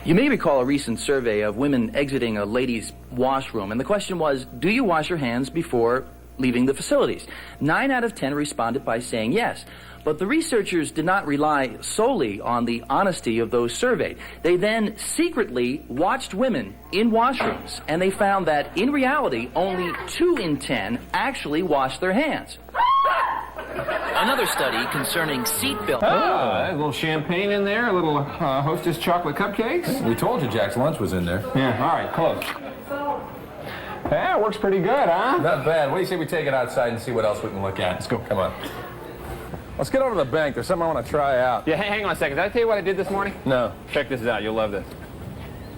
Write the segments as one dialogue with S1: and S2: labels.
S1: You may recall a recent survey of women exiting a ladies' washroom, and the question was, do you wash your hands before leaving the facilities? 9 out of 10 responded by saying yes. But the researchers did not rely solely on the honesty of those surveyed. They then secretly watched women in washrooms, and they found that, in reality, only 2 in 10 actually washed their hands. Another study concerning seatbelt.
S2: A little champagne in there, a little Hostess chocolate cupcakes.
S3: We told you Jack's lunch was in there.
S2: Yeah, all right, close. Yeah, works pretty good, huh?
S3: Not bad. What do you say we take it outside and see what else we can look at? Let's go. Come on. Let's get over to the bank. There's something I want to try out.
S2: Yeah, hang on a second. Did I tell you what I did this morning?
S3: No.
S2: Check this out. You'll love this.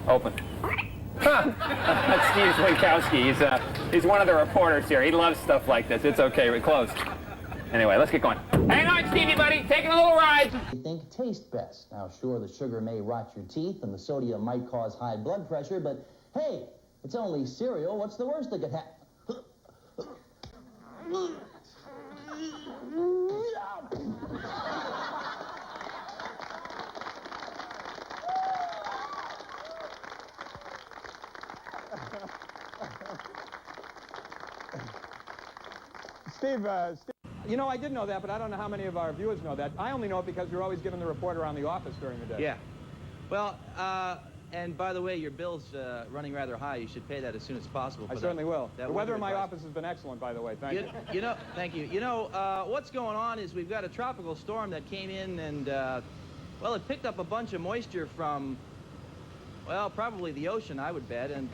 S2: Open. That's Steve Swienckowski. He's one of the reporters here. He loves stuff like this. It's okay. We're closed. Anyway, let's get going. Hang on, Stevie, buddy. Taking a little ride.
S4: You think taste best. Now, sure, the sugar may rot your teeth and the sodium might cause high blood pressure, but hey, it's only cereal. What's the worst that could happen?
S5: Steve, you know, I did know that, but I don't know how many of our viewers know that. I only know it because you're always giving the report around the office during the day.
S6: Yeah. Well, and by the way, your bill's running rather high. You should pay that as soon as possible.
S5: I certainly will. The weather in my office has been excellent, by the way. Thank you.
S6: You know, thank you. You know, what's going on is we've got a tropical storm that came in and, well, it picked up a bunch of moisture from, well, probably the ocean, I would bet, and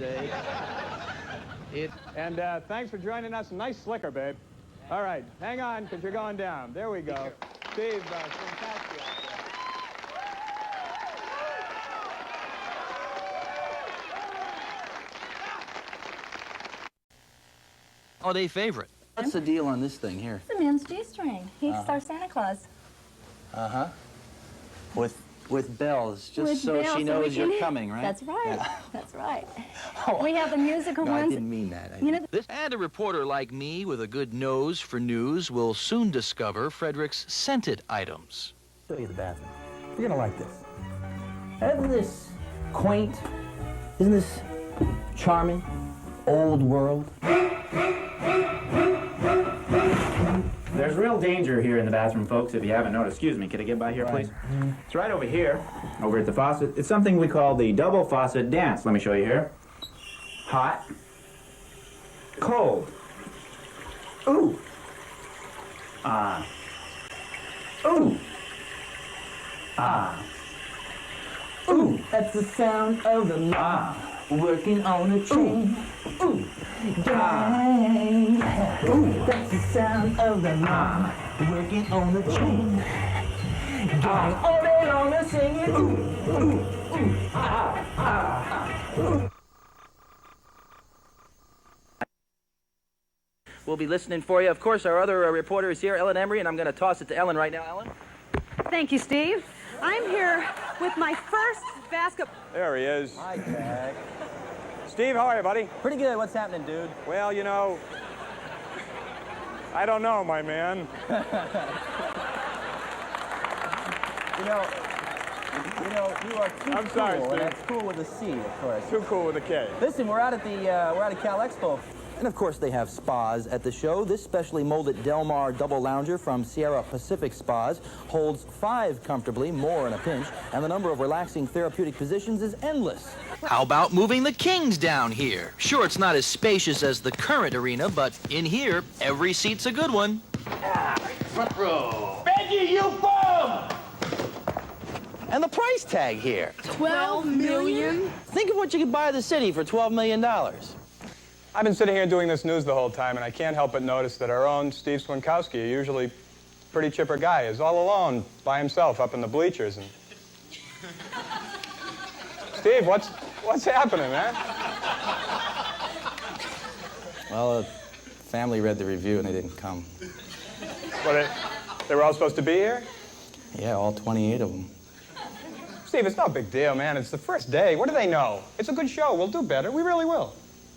S5: And thanks for joining us. Nice slicker, babe. All right, hang on, because you're going down. There we go. Steve, fantastic.
S1: Holiday favorite. What's the deal on this thing here?
S7: It's a man's G-string. He's our Santa Claus.
S1: Uh-huh. With bells, just
S7: With
S1: so
S7: bells,
S1: she
S7: so
S1: knows you're coming, right?
S7: That's right.
S1: Yeah.
S7: That's right. We have the musical
S1: No, I
S7: ones.
S1: didn't mean that.
S7: You know,
S1: And a reporter like me with a good nose for news will soon discover Frederick's scented items.
S4: Show you the bathroom. You're gonna like this. Isn't this quaint? Isn't this charming? Old world?
S8: There's real danger here in the bathroom, folks, if you haven't noticed. Excuse me, could I get by here, please? It's right over here, over at the faucet. It's something we call the double faucet dance. Let me show you here. Hot. Cold. Ooh. Ah. Ooh. Ah.
S4: Ooh, that's the sound of the mob working on a train. Ooh, gang. Ooh, that's the sound of the mob working on a train. Gang all day long they're singing. Ooh, ooh, ooh, ah, ah, ooh.
S1: We'll be listening for you. Of course, our other reporter is here, Ellen Emery, and I'm going to toss it to Ellen right now. Ellen?
S9: Thank you, Steve. I'm here with my first basketball.
S5: There he is.
S4: Hi, Jack.
S5: Steve, how are you, buddy?
S4: Pretty good. What's happening, dude?
S5: Well, you know, I don't know, my man.
S4: You know, you are too
S5: I'm sorry,
S4: cool,
S5: Steve.
S4: and that's cool with a C, of course.
S5: Too cool with a K.
S4: Listen, we're out at Cal Expo. And of course they have spas at the show. This specially molded Del Mar double lounger from Sierra Pacific Spas holds 5 comfortably, more in a pinch, and the number of relaxing therapeutic positions is endless.
S1: How about moving the Kings down here? Sure, it's not as spacious as the current arena, but in here, every seat's a good one.
S4: Front row.
S2: Becky, you bum!
S4: And the price tag here.
S9: 12 million?
S4: Think of what you could buy the city for $12 million.
S5: I've been sitting here doing this news the whole time, and I can't help but notice that our own Steve Swienckowski, a usually pretty chipper guy, is all alone by himself up in the bleachers. And Steve, what's happening, man?
S4: Well, the family read the review and they didn't come.
S5: What, they were all supposed to be here?
S4: Yeah, all 28 of them.
S5: Steve, it's no big deal, man. It's the first day. What do they know? It's a good show. We'll do better. We really will.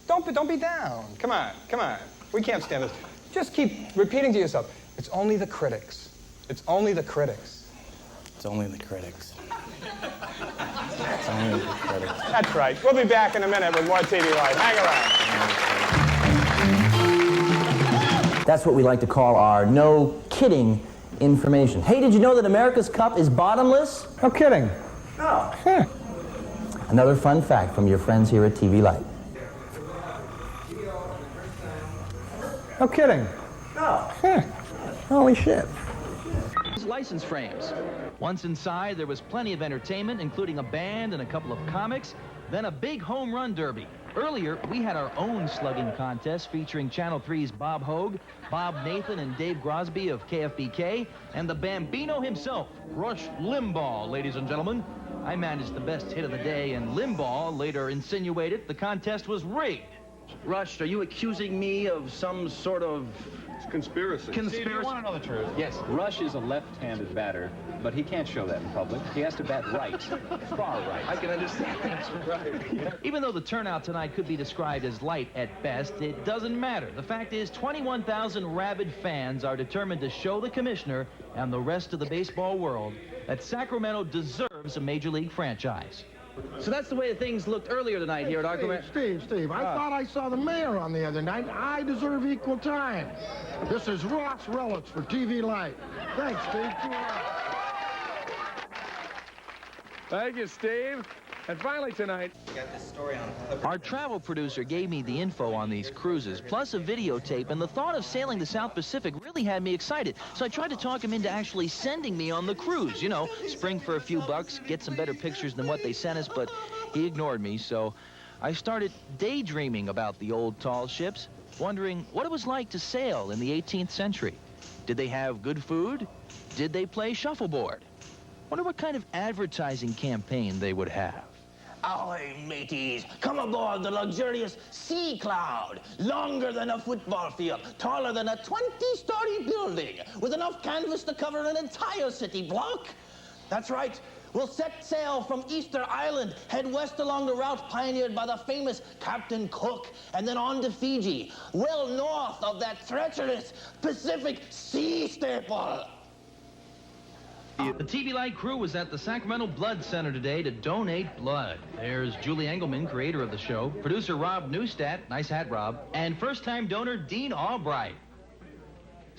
S5: Don't be down. Come on, come on. We can't stand this. Just keep repeating to yourself, it's only the critics. It's only the critics.
S4: It's only the critics.
S5: That's That's right. We'll be back in a minute with more TV Lite. Hang around.
S1: That's what we like to call our no kidding information. Hey, did you know that America's Cup is bottomless?
S5: No kidding.
S1: No. Another fun fact from your friends here at TV Lite.
S5: No kidding.
S1: No.
S5: Holy shit.
S6: License frames. Once inside, there was plenty of entertainment, including a band and a couple of comics, then a big home run derby. Earlier, we had our own slugging contest featuring Channel 3's Bob Hogue, Bob Nathan, and Dave Grosby of KFBK, and the Bambino himself, Rush Limbaugh, ladies and gentlemen. I managed the best hit of the day, and Limbaugh later insinuated the contest was rigged. Rush, are you accusing me of some sort of
S10: conspiracy?
S6: Conspiracy?
S10: Steve, you want to know the truth?
S6: Yes.
S10: Rush is a left-handed batter, but he can't show that in public. He has to bat right, far right.
S6: I can understand. That's right. Even though the turnout tonight could be described as light at best, it doesn't matter. The fact is, 21,000 rabid fans are determined to show the commissioner and the rest of the baseball world that Sacramento deserves a major league franchise. So that's the way things looked earlier tonight here at Arco.
S11: Steve, I thought I saw the mayor on the other night. I deserve equal time. This is Ross Relics for TV Lite. Thanks, Steve.
S3: Thank you, Steve. And finally tonight,
S6: Our travel producer gave me the info on these cruises, plus a videotape, and the thought of sailing the South Pacific really had me excited. So I tried to talk him into actually sending me on the cruise. You know, spring for a few bucks, get some better pictures than what they sent us, but he ignored me, so I started daydreaming about the old tall ships, wondering what it was like to sail in the 18th century. Did they have good food? Did they play shuffleboard? Wonder what kind of advertising campaign they would have.
S12: Ahoy, mateys! Come aboard the luxurious Sea Cloud. Longer than a football field, taller than a 20-story building, with enough canvas to cover an entire city block. That's right. We'll set sail from Easter Island, head west along the route pioneered by the famous Captain Cook, and then on to Fiji, well north of that treacherous Pacific Sea staple.
S6: The TV Lite crew was at the Sacramento Blood Center today to donate blood. There's Julie Engelman, creator of the show, producer Rob Neustadt, nice hat, Rob, and first-time donor Dean Albright.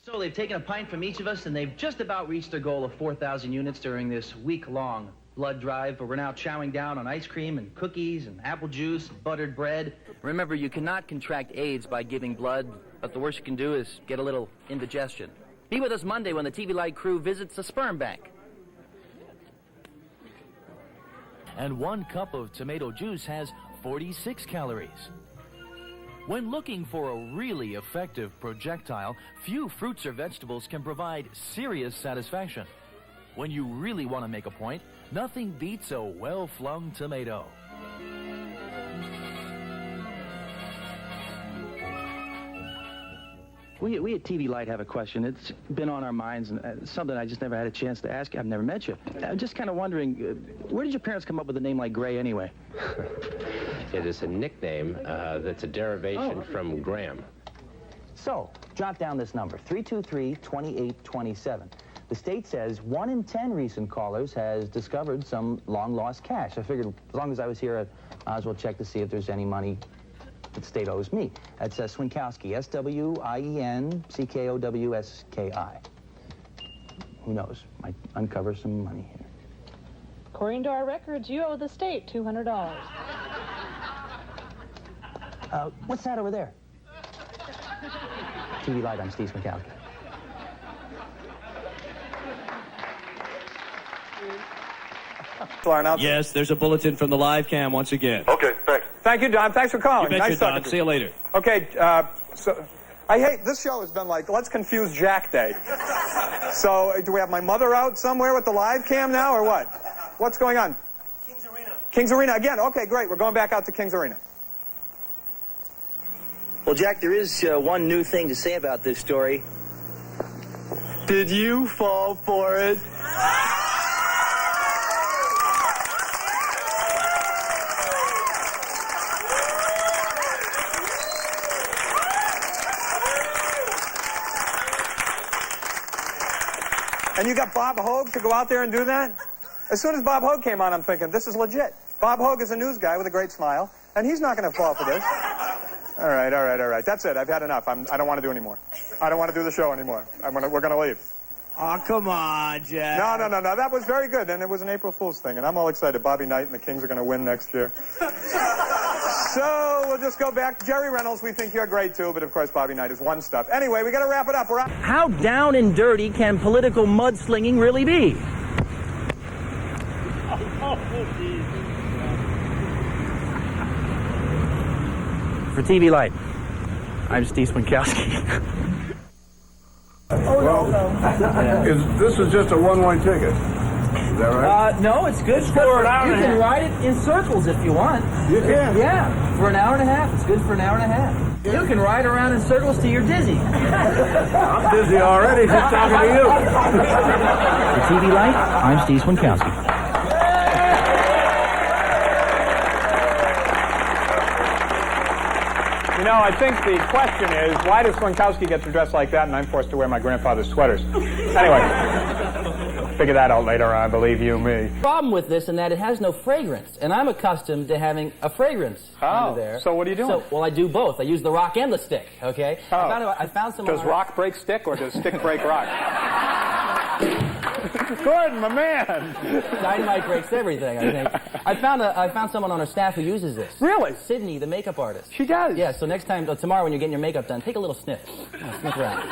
S6: So they've taken a pint from each of us, and they've just about reached their goal of 4,000 units during this week-long blood drive, but we're now chowing down on ice cream and cookies and apple juice and buttered bread. Remember, you cannot contract AIDS by giving blood, but the worst you can do is get a little indigestion. Be with us Monday when the TV Lite crew visits a sperm bank. And 1 cup of tomato juice has 46 calories. When looking for a really effective projectile, few fruits or vegetables can provide serious satisfaction. When you really want to make a point, nothing beats a well-flung tomato. We at TV Lite have a question. It's been on our minds, and something I just never had a chance to ask you. I've never met you. I'm just kind of wondering, where did your parents come up with a name like Gray anyway?
S13: It is a nickname that's a derivation from Graham.
S1: So, jot down this number, 323-2827. The state says 1 in 10 recent callers has discovered some long-lost cash. I figured as long as I was here, I might as well check to see if there's any money the state owes me. That's Swienckowski, S-W-I-E-N-C-K-O-W-S-K-I. Who knows? Might uncover some money here.
S14: According to our records, you owe the state $200.
S1: What's that over there? TV Lite, I'm Steve Swienckowski.
S15: Yes, there's a bulletin from the live cam once again.
S5: Okay, thanks. Thank you, Don. Thanks for calling.
S15: You betcha,
S5: Nice
S15: Don.
S5: talking to
S15: See you later.
S5: Okay, so I hate this show has been like, let's confuse Jack Day. So do we have my mother out somewhere with the live cam now, or what? What's going on?
S16: King's Arena.
S5: King's Arena again. Okay, great. We're going back out to King's Arena.
S12: Well, Jack, there is one new thing to say about this story. Did you fall for it?
S5: And you got Bob Hogue to go out there and do that? As soon as Bob Hogue came on, I'm thinking, this is legit. Bob Hogue is a news guy with a great smile, and he's not going to fall for this. All right. That's it. I've had enough. I don't want to do anymore. I don't want to do the show anymore. We're going to leave.
S15: Oh, come on, Jack.
S5: No. That was very good, and it was an April Fool's thing, and I'm all excited. Bobby Knight and the Kings are going to win next year. So we'll just go back. Jerry Reynolds, we think you're great, too, but of course Bobby Knight is one stuff. Anyway, we got to wrap it up. We're out.
S1: How down and dirty can political mudslinging really be? For TV Lite, I'm Steve Swienckowski.
S16: This is just a one-way ticket. Is that right?
S1: No, it's good for an hour and a half. You can ride it in circles if you want.
S16: You can?
S1: Yeah, for an hour and a half. It's good for an hour and a half. You can ride around in circles till you're dizzy.
S16: I'm dizzy already just talking to you.
S1: For TV Lite, I'm Steve Swienckowski.
S5: You know, I think the question is, why does Swienckowski get to dress like that and I'm forced to wear my grandfather's sweaters? Anyway, figure that out later on, believe you me.
S1: Problem with this in that it has no fragrance, and I'm accustomed to having a fragrance under there.
S5: So what are you doing?
S1: Well, I do both. I use the rock and the stick, okay? I found some.
S5: Does rock break stick or does stick break rock? Gordon, my man.
S1: Dynamite breaks everything, I think. I found someone on our staff who uses this.
S5: Really?
S1: Sydney, the makeup artist.
S5: She does?
S1: Yeah, so next time, tomorrow when you're getting your makeup done, take a little sniff. Sniff around.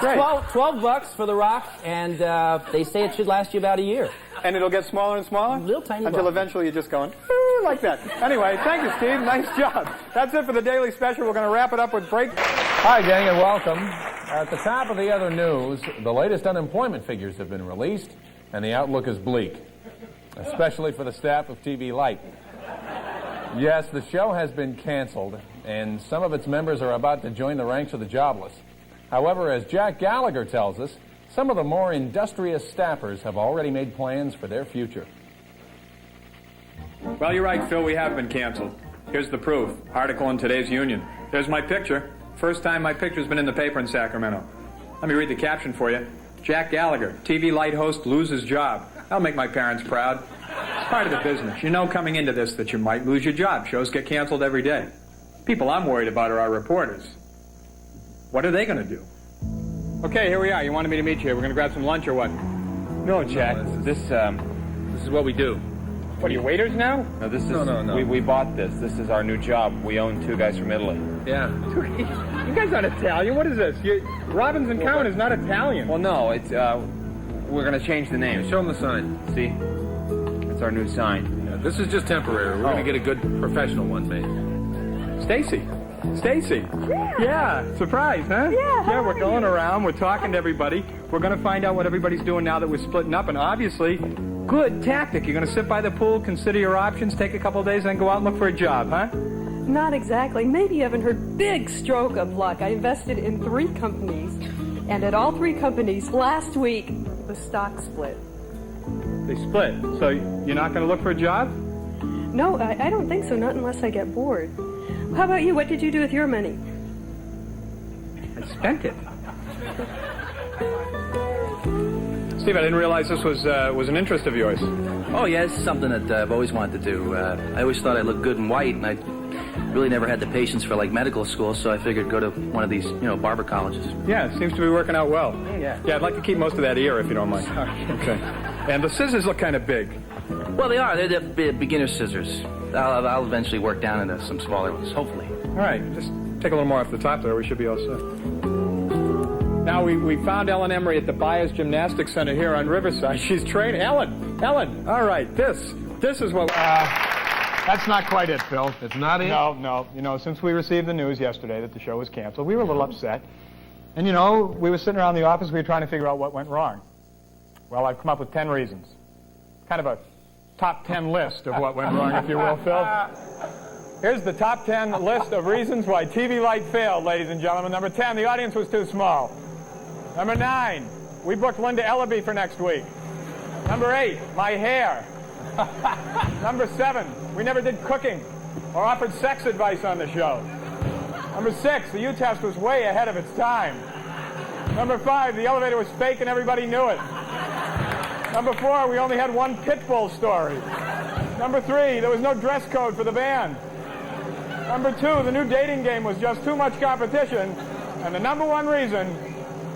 S5: Great.
S1: $12 for the rock, and they say it should last you about a year.
S5: And it'll get smaller and smaller?
S1: Little tiny
S5: Until
S1: bottle.
S5: eventually you're just going, like that. Anyway, thank you, Steve. Nice job. That's it for the Daily Special. We're going to wrap it up with break.
S3: Hi, gang, and welcome. At the top of the other news, the latest unemployment figures have been released, and the outlook is bleak, especially for the staff of TV Lite. Yes, the show has been canceled, and some of its members are about to join the ranks of the jobless. However, as Jack Gallagher tells us, some of the more industrious staffers have already made plans for their future.
S2: Well, you're right, Phil. We have been canceled. Here's the proof. Article in today's Union. There's my picture. First time my picture's been in the paper in Sacramento. Let me read the caption for you. Jack Gallagher, TV Lite host, loses job. That'll make my parents proud. It's part of the business. You know coming into this that you might lose your job. Shows get canceled every day. People I'm worried about are our reporters. What are they going to do? Okay, here we are. You wanted me to meet you here. We're going to grab some lunch or what?
S10: No, Jack. This is what we do.
S5: What, are you waiters now?
S10: No, this is...
S3: No.
S10: We bought this. This is our new job. We own two guys from Italy.
S3: Yeah.
S5: You guys aren't Italian. What is this? Robins and Cowan is not Italian.
S10: Well, no, it's... we're going to change the name.
S3: Show them the sign.
S10: See? It's our new sign.
S3: Yeah, this is just temporary. We're going to get a good professional one made.
S5: Stacy. Yeah, surprise, huh? Yeah, we're going around, we're talking to everybody. We're going to find out what everybody's doing now that we're splitting up, and obviously, good tactic. You're going to sit by the pool, consider your options, take a couple of days, and then go out and look for a job, huh?
S14: Not exactly. Maybe you haven't heard. Big stroke of luck. I invested in 3 companies, and at all 3 companies last week, the stock split.
S5: They split. So you're not going to look for a job?
S14: No, I don't think so, not unless I get bored. How about you? What did you do with your money?
S5: I spent it. Steve, I didn't realize this was an interest of yours.
S1: Oh, yeah, it's something that I've always wanted to do. I always thought I looked good in white, and I really never had the patience for, like, medical school, so I figured go to one of these, barber colleges.
S5: Yeah, it seems to be working out well.
S1: Yeah.
S5: Yeah, I'd like to keep most of that ear, if you don't mind. Okay. And the scissors look kind of big.
S1: Well, they are. They're the beginner scissors. I'll eventually work down into some smaller ones, hopefully.
S5: All right, just take a little more off the top there. We should be all set. Now, we found Ellen Emery at the Byers Gymnastics Center here on Riverside. She's training. Ellen, all right, this is what... that's not quite it, Phil.
S3: It's not it?
S5: No. Since we received the news yesterday that the show was canceled, we were a little upset. And, we were sitting around the office, we were trying to figure out what went wrong. Well, I've come up with 10 reasons. Kind of a top 10 list of what went wrong, if you will, Phil. Here's the top 10 list of reasons why TV Lite failed, ladies and gentlemen. Number 10, the audience was too small. Number 9, we booked Linda Ellaby for next week. Number 8, my hair. Number 7, we never did cooking or offered sex advice on the show. Number 6, the U-test was way ahead of its time. Number 5, the elevator was fake and everybody knew it. Number 4, we only had one pit bull story.
S17: Number 3, there was no dress code for the band. Number 2, the new dating game was just too much competition. And the number 1 reason,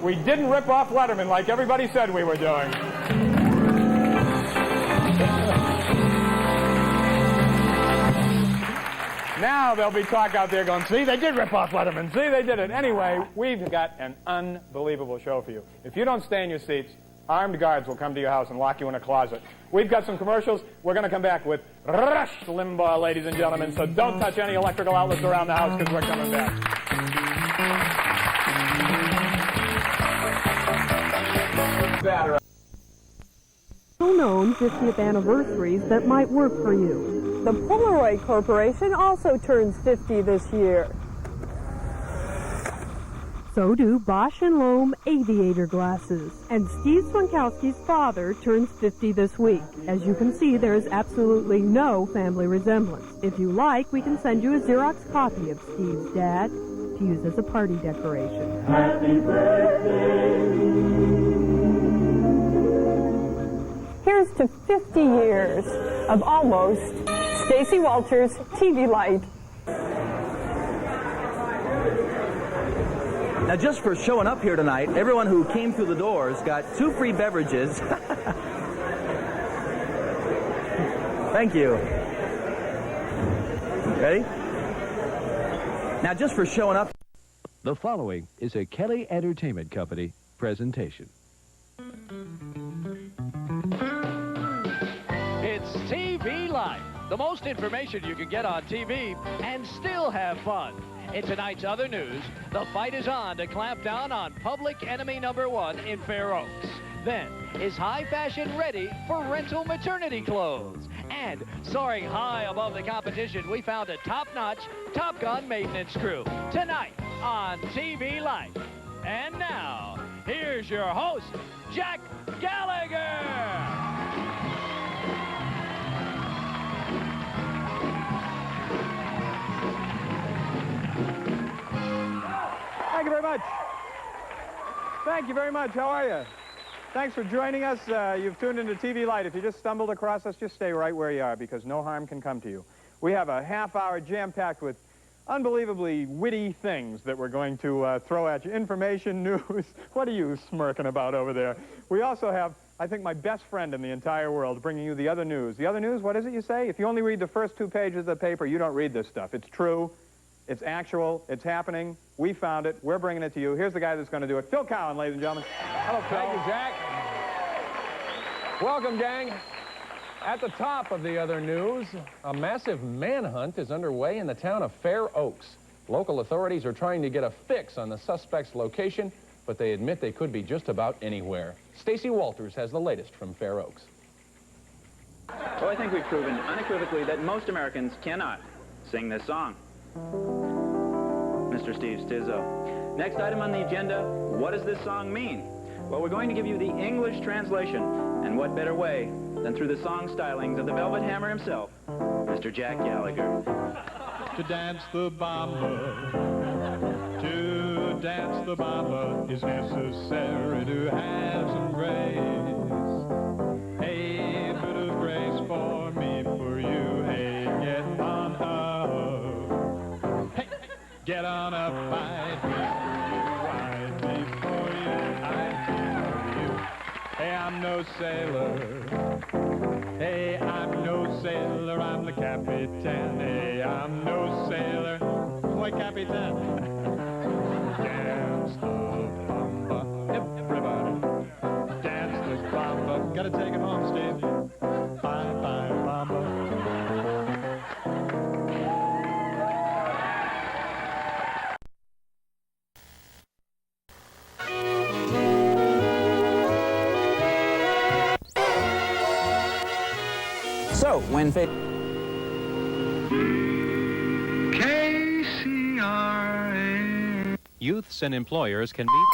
S17: we didn't rip off Letterman like everybody said we were doing. Now there'll be talk out there going, see, they did rip off Letterman. See, they did it. Anyway, we've got an unbelievable show for you. If you don't stay in your seats, armed guards will come to your house and lock you in a closet. We've got some commercials. We're going to come back with Rush Limbaugh, ladies and gentlemen. So don't touch any electrical outlets around the house because we're coming back.
S14: Well-known 50th anniversaries that might work for you.
S9: The Polaroid Corporation also turns 50 this year.
S14: So do Bosch & Lomb aviator glasses. And Steve Swienckowski's father turns 50 this week. As you can see, there is absolutely no family resemblance. If you like, we can send you a Xerox copy of Steve's dad to use as a party decoration.
S4: Happy birthday.
S9: Here's to 50 years of almost Stacey Walters TV Lite.
S1: Now, just for showing up here tonight, everyone who came through the doors got 2 free beverages. Thank you. Ready? Now, just for showing up.
S18: The following is a Kelly Entertainment Company presentation.
S6: It's TV Lite, the most information you can get on TV and still have fun. In tonight's other news, the fight is on to clamp down on public enemy number 1 in Fair Oaks. Then, is high fashion ready for rental maternity clothes? And soaring high above the competition, we found a top-notch Top Gun maintenance crew tonight on TV Lite. And now, here's your host, Jack Gallagher.
S17: Thank you very much. Thank you very much. How are you? Thanks for joining us. You've tuned into TV Lite. If you just stumbled across us, just stay right where you are because no harm can come to you. We have a half-hour jam-packed with unbelievably witty things that we're going to throw at you. Information, news. What are you smirking about over there? We also have, I think, my best friend in the entire world bringing you the other news. The other news, what is it you say? If you only read the first 2 pages of the paper, you don't read this stuff. It's true. It's actual. It's happening. We found it. We're bringing it to you. Here's the guy that's going to do it. Phil Cowan, ladies and gentlemen. Hello, Phil.
S3: Thank you, Jack. Welcome, gang. At the top of the other news, a massive manhunt is underway in the town of Fair Oaks. Local authorities are trying to get a fix on the suspect's location, but they admit they could be just about anywhere. Stacey Walters has the latest from Fair Oaks.
S8: Well, I think we've proven unequivocally that most Americans cannot sing this song. Mr. Steve Stizzo. Next item on the agenda, what does this song mean? Well, we're going to give you the English translation, and what better way than through the song stylings of the Velvet Hammer himself, Mr. Jack Gallagher.
S19: To dance the bomba, to dance the bomba is necessary to have some grace. A bit of grace for me, for you, hey, get on up. Hey, get on up, I'd be for you, I'd be for you. Hey, I'm no sailor. Hey, I'm no sailor, I'm the Capitan. Hey, I'm no sailor, boy Capitan. Dance the bomba, everybody. Dance the bomba, gotta take it home, Steve. Bye-bye, bomba.
S1: So, when
S19: KCRA.
S18: Youths and employers can meet.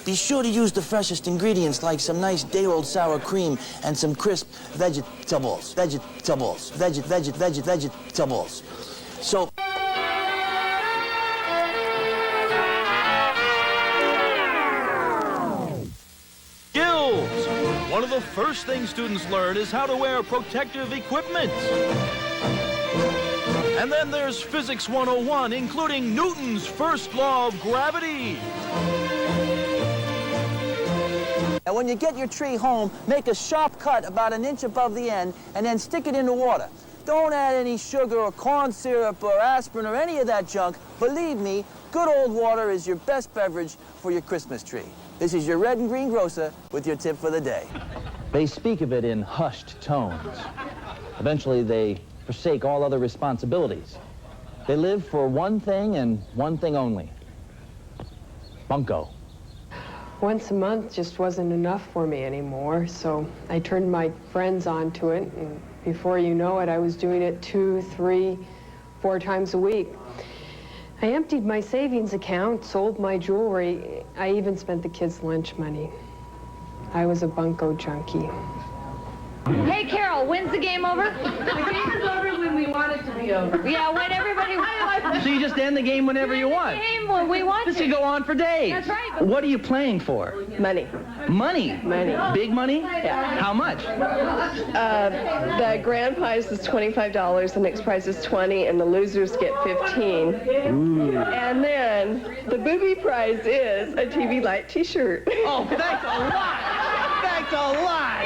S12: Be sure to use the freshest ingredients like some nice day-old sour cream and some crisp vegetables. Vegetables.
S20: the first thing students learn is how to wear protective equipment. And then there's Physics 101, including Newton's first law of gravity.
S21: And when you get your tree home, make a sharp cut about 1 inch above the end and then stick it in the water. Don't add any sugar or corn syrup or aspirin or any of that junk. Believe me, good old water is your best beverage for your Christmas tree. This is your red and green grocer with your tip for the day.
S1: They speak of it in hushed tones. Eventually, they forsake all other responsibilities. They live for one thing and one thing only. Bunko.
S22: Once a month just wasn't enough for me anymore, so I turned my friends onto it, and before you know it, I was doing it 2, 3, 4 times a week. I emptied my savings account, sold my jewelry. I even spent the kids' lunch money. I was a bunko junkie.
S23: Hey, Carol, when's the game over? The game is over when we want it to be over. Yeah, when everybody...
S1: So you just end the game whenever you want?
S23: The game when we want
S1: This could go on for days.
S23: That's right.
S1: What are you playing for?
S22: Money.
S1: Money?
S22: Money.
S1: Big money?
S22: Yeah.
S1: How much?
S22: The grand prize is $25, the next prize is $20, and the losers get $15.
S1: Ooh.
S22: And then the booby prize is a TV Lite t-shirt.
S1: Oh, thanks a lot. Thanks a lot.